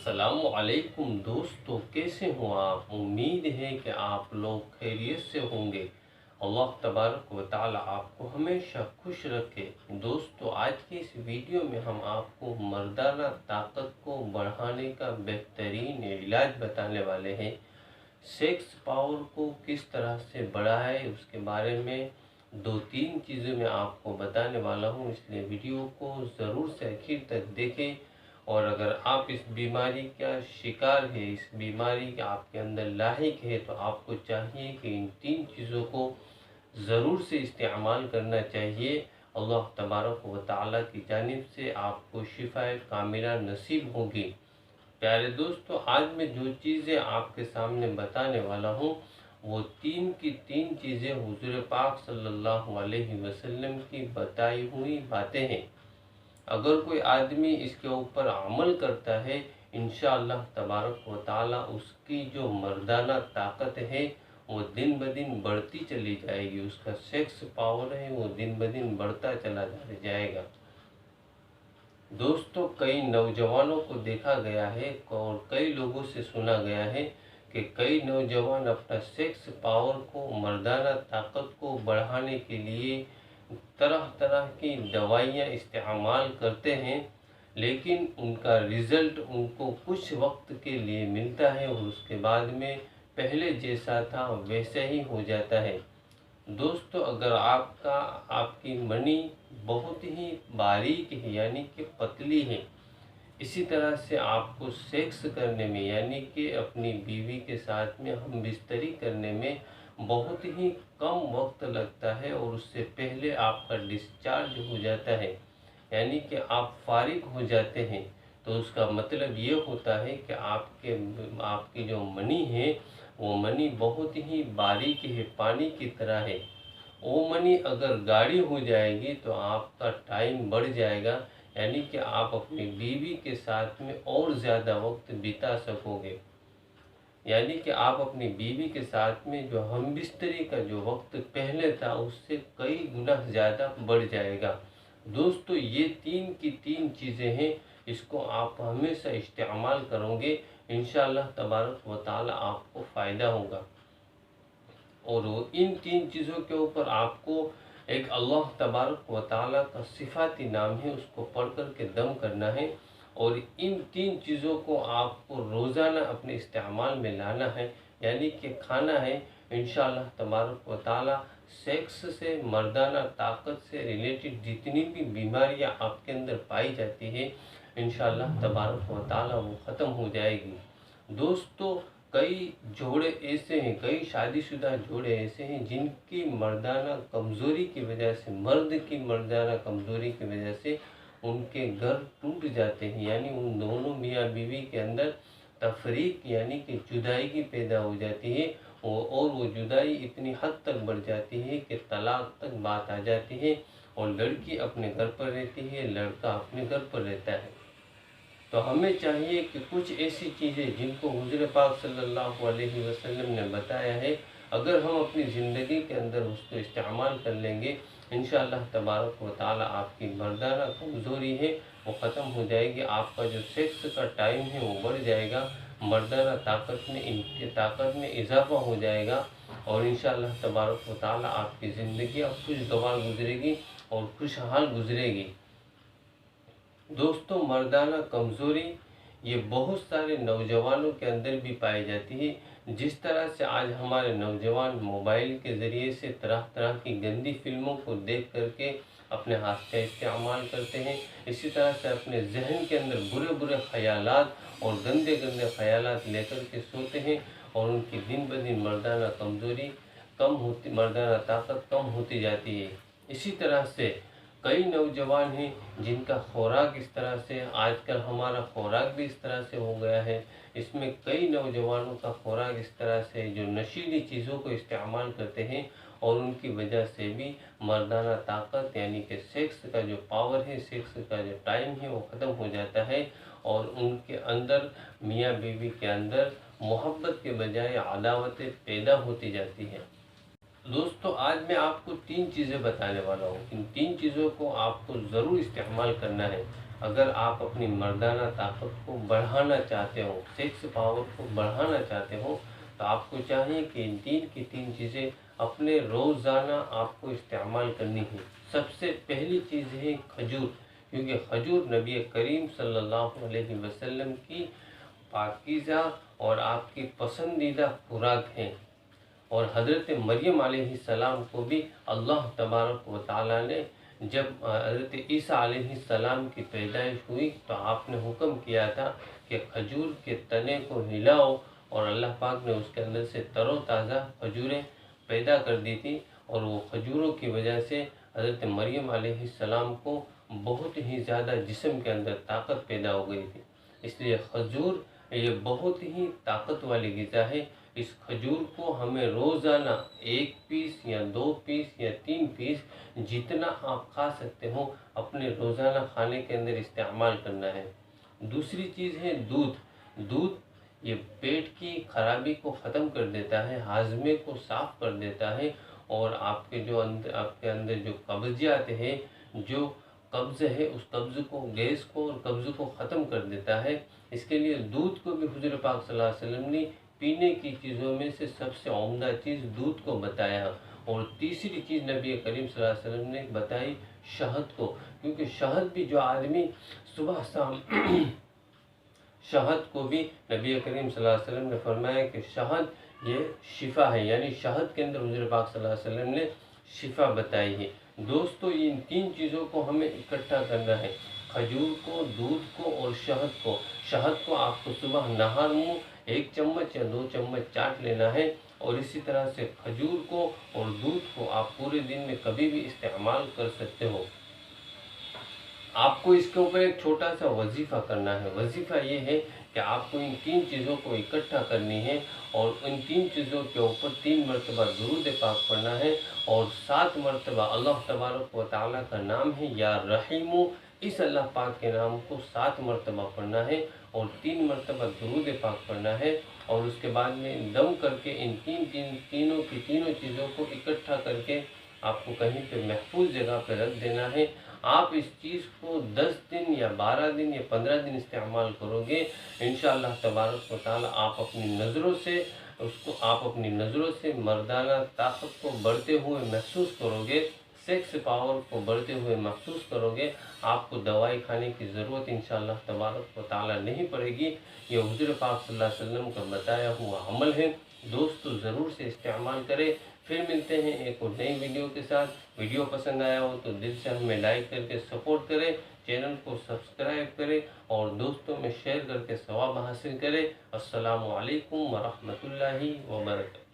अस्सलाम वालेकुम दोस्तों, कैसे हो आप। उम्मीद है कि आप लोग खैरियत से होंगे। अल्लाह तबारक व तआला आपको हमेशा खुश रखे। दोस्तों, आज की इस वीडियो में हम आपको मर्दाना ताकत को बढ़ाने का बेहतरीन इलाज बताने वाले हैं। सेक्स पावर को किस तरह से बढ़ाए उसके बारे में दो तीन चीज़ें मैं आपको बताने वाला हूँ, इसलिए वीडियो को ज़रूर से आखिर तक देखें। और अगर आप इस बीमारी का शिकार है, इस बीमारी के आपके अंदर लाहिक है, तो आपको चाहिए कि इन तीन चीज़ों को ज़रूर से इस्तेमाल करना चाहिए। अल्लाह तबारक व तआला की जानिब से आपको शिफाए कामिला नसीब होगी। प्यारे दोस्तों, आज मैं जो चीज़ें आपके सामने बताने वाला हूँ वो तीन की तीन चीज़ें हुज़ूर पाक सल्लल्लाहु अलैहि वसल्लम की बताई हुई बातें हैं। अगर कोई आदमी इसके ऊपर अमल करता है, इंशाअल्लाह तबारक व तआला उसकी जो मर्दाना ताकत है वो दिन ब दिन बढ़ती चली जाएगी। उसका सेक्स पावर है वो दिन ब दिन बढ़ता चला जाएगा। दोस्तों, कई नौजवानों को देखा गया है और कई लोगों से सुना गया है कि कई नौजवान अपना सेक्स पावर को, मर्दाना ताकत को बढ़ाने के लिए तरह तरह की दवाइयाँ इस्तेमाल करते हैं, लेकिन उनका रिज़ल्ट उनको कुछ वक्त के लिए मिलता है और उसके बाद में पहले जैसा था वैसे ही हो जाता है। दोस्तों, अगर आपकी मनी बहुत ही बारीक है यानी कि पतली है, इसी तरह से आपको सेक्स करने में यानी कि अपनी बीवी के साथ में हम बिस्तरी करने में बहुत ही कम वक्त लगता है और उससे पहले आपका डिस्चार्ज हो जाता है, यानी कि आप फारिग हो जाते हैं, तो उसका मतलब ये होता है कि आपकी जो मनी है वो मनी बहुत ही बारीक है, पानी की तरह है। वो मनी अगर गाढ़ी हो जाएगी तो आपका टाइम बढ़ जाएगा, यानी कि आप अपनी बीवी के साथ में और ज़्यादा वक्त बिता सकोगे, यानी कि आप अपनी बीवी के साथ में जो हम बिस्तरी का जो वक्त पहले था उससे कई गुना ज़्यादा बढ़ जाएगा। दोस्तों, ये तीन की तीन चीज़ें हैं, इसको आप हमेशा इस्तेमाल करोगे, इंशाअल्लाह तबारक व तआला आपको फ़ायदा होगा। और वो इन तीन चीज़ों के ऊपर आपको एक अल्लाह तबारक व तआला का सिफाती नाम है, उसको पढ़ कर के दम करना है। और इन तीन चीज़ों को आपको रोज़ाना अपने इस्तेमाल में लाना है, यानी कि खाना है। इंशाअल्लाह तबारक व तआला सेक्स से, मर्दाना ताकत से रिलेटेड जितनी भी बीमारियां आपके अंदर पाई जाती है, इंशाअल्लाह तबारक व तआला वो ख़त्म हो जाएगी। दोस्तों, कई जोड़े ऐसे हैं, कई शादीशुदा जोड़े ऐसे हैं जिनकी मर्दाना कमज़ोरी की वजह से, मर्द की मर्दाना कमज़ोरी की वजह से उनके घर टूट जाते हैं, यानी उन दोनों मियाँ बीवी के अंदर तफरीक यानी कि जुदाई पैदा हो जाती है। और वो जुदाई इतनी हद तक बढ़ जाती है कि तलाक तक बात आ जाती है और लड़की अपने घर पर रहती है, लड़का अपने घर पर रहता है। तो हमें चाहिए कि कुछ ऐसी चीज़ें जिनको हुज़ूर पाक सल्लल्लाहु अलैहि वसल्लम ने बताया है, अगर हम अपनी ज़िंदगी के अंदर उसको इस्तेमाल कर लेंगे, इंशाअल्लाह तबारक व तआला आपकी मर्दाना कमज़ोरी है वो ख़त्म हो जाएगी। आपका जो सेक्स का टाइम है वो बढ़ जाएगा, मर्दाना ताकत में इजाफ़ा हो जाएगा और इंशाअल्लाह तबारक व तआला आपकी ज़िंदगी अब खुशगवार गुजरेगी और खुशहाल गुजरेगी। दोस्तों, मर्दाना कमज़ोरी ये बहुत सारे नौजवानों के अंदर भी पाई जाती है। जिस तरह से आज हमारे नौजवान मोबाइल के ज़रिए से तरह तरह की गंदी फिल्मों को देख करके अपने हाथ का इस्तेमाल करते हैं, इसी तरह से अपने जहन के अंदर बुरे बुरे ख़यालात और गंदे गंदे ख़यालात लेकर के सोते हैं और उनकी दिन ब दिन मर्दाना कमज़ोरी मर्दाना ताकत कम होती जाती है। इसी तरह से कई नौजवान हैं जिनका खुराक इस तरह से, आजकल हमारा खुराक भी इस तरह से हो गया है, इसमें कई नौजवानों का खुराक इस तरह से जो नशीली चीज़ों को इस्तेमाल करते हैं और उनकी वजह से भी मर्दाना ताकत यानी कि सेक्स का जो पावर है, सेक्स का जो टाइम है वो ख़त्म हो जाता है और उनके अंदर, मियाँ बीवी के अंदर मोहब्बत के बजाय अदावतें पैदा होती जाती हैं। दोस्तों, आज मैं आपको तीन चीज़ें बताने वाला हूँ। इन तीन चीज़ों को आपको ज़रूर इस्तेमाल करना है। अगर आप अपनी मर्दाना ताकत को बढ़ाना चाहते हो, सेक्स पावर को बढ़ाना चाहते हो, तो आपको चाहिए कि इन तीन की तीन चीज़ें अपने रोज़ाना आपको इस्तेमाल करनी है। सबसे पहली चीज़ है खजूर, क्योंकि खजूर नबी करीम सल्लल्लाहु अलैहि वसल्लम की पाकीज़ा और आपकी पसंदीदा खुराक है। और हज़रत मरियम अलैहिस्सलाम को भी अल्लाह तबारक व तआला ने जब हज़रत ईसा अलैहिस्सलाम की पैदाइश हुई तो आपने हुक्म किया था कि खजूर के तने को हिलाओ, और अल्लाह पाक ने उसके अंदर से तरोताज़ा खजूरें पैदा कर दी थी। और वो खजूरों की वजह से हज़रत मरियम अलैहिस्सलाम को बहुत ही ज़्यादा जिस्म के अंदर ताकत पैदा हो गई थी। इसलिए खजूर ये बहुत ही ताकत वाली ग़िज़ा है। इस खजूर को हमें रोज़ाना 1 पीस या 2 पीस या 3 पीस जितना आप खा सकते हो अपने रोज़ाना खाने के अंदर इस्तेमाल करना है। दूसरी चीज़ है दूध। दूध ये पेट की खराबी को ख़त्म कर देता है, हाजमे को साफ़ कर देता है, और आपके अंदर जो कब्जियत है, जो कब्ज़ है, उस कब्ज़ को, गैस को और कब्ज़ को ख़त्म कर देता है। इसके लिए दूध को भी हुज़ूर पाक सल्लल्लाहु अलैहि वसल्लम ने पीने की चीज़ों में से सबसे उम्दा चीज़ दूध को बताया। और तीसरी चीज़ नबी करीम सल्लल्लाहु अलैहि वसल्लम ने बताई शहद को, क्योंकि शहद भी जो आदमी सुबह शाम शहद को भी नबी करीम सल्लल्लाहु अलैहि वसल्लम ने फरमाया कि शहद ये शिफा है, यानी शहद के अंदर हुज़ूर पाक सल्लल्लाहु अलैहि वसल्लम ने शिफा बताई है। दोस्तों, इन तीन चीज़ों को हमें इकट्ठा करना है, खजूर को, दूध को और शहद को। शहद को आपको सुबह नहार मुँह 1 चम्मच या 2 चम्मच चाट लेना है, और इसी तरह से खजूर को और दूध को आप पूरे दिन में कभी भी इस्तेमाल कर सकते हो। आपको इसके ऊपर एक छोटा सा वजीफ़ा करना है। वजीफ़ा ये है कि आपको इन तीन चीज़ों को इकट्ठा करनी है, और इन तीन चीज़ों के ऊपर 3 मरतबा दुरूद पाक पढ़ना है, और 7 मरतबा अल्लाह तबारक व तआला का नाम है या रहीमु, इस अल्लाह पाक के नाम को 7 मरतबा पढ़ना है, और 3 मरतबा दुरूद पाक पढ़ना है। और उसके बाद में दम करके इन तीनों की तीनों चीज़ों को इकट्ठा करके आपको कहीं पे महफूज जगह पे रख देना है। आप इस चीज़ को 10 दिन या 12 दिन या 15 दिन इस्तेमाल करोगे, इंशाअल्लाह तबारक व तआला आप अपनी नज़रों से मर्दाना ताकत को बढ़ते हुए महसूस करोगे, सेक्स पावर को बढ़ते हुए महसूस करोगे। आपको दवाई खाने की ज़रूरत इंशाअल्लाह तबारक व तआला नहीं पड़ेगी। ये हुज़ूर पाक सल्लल्लाहु अलैहि वसल्लम का बताया हुआ अमल है। दोस्तों, ज़रूर से इस्तेमाल करें। फिर मिलते हैं एक और नई वीडियो के साथ। वीडियो पसंद आया हो तो दिल से हमें लाइक करके सपोर्ट करें, चैनल को सब्सक्राइब करें, और दोस्तों में शेयर करके सवाब हासिल करें। अस्सलामु अलैकुम व रहमतुल्लाहि व बरकातहू।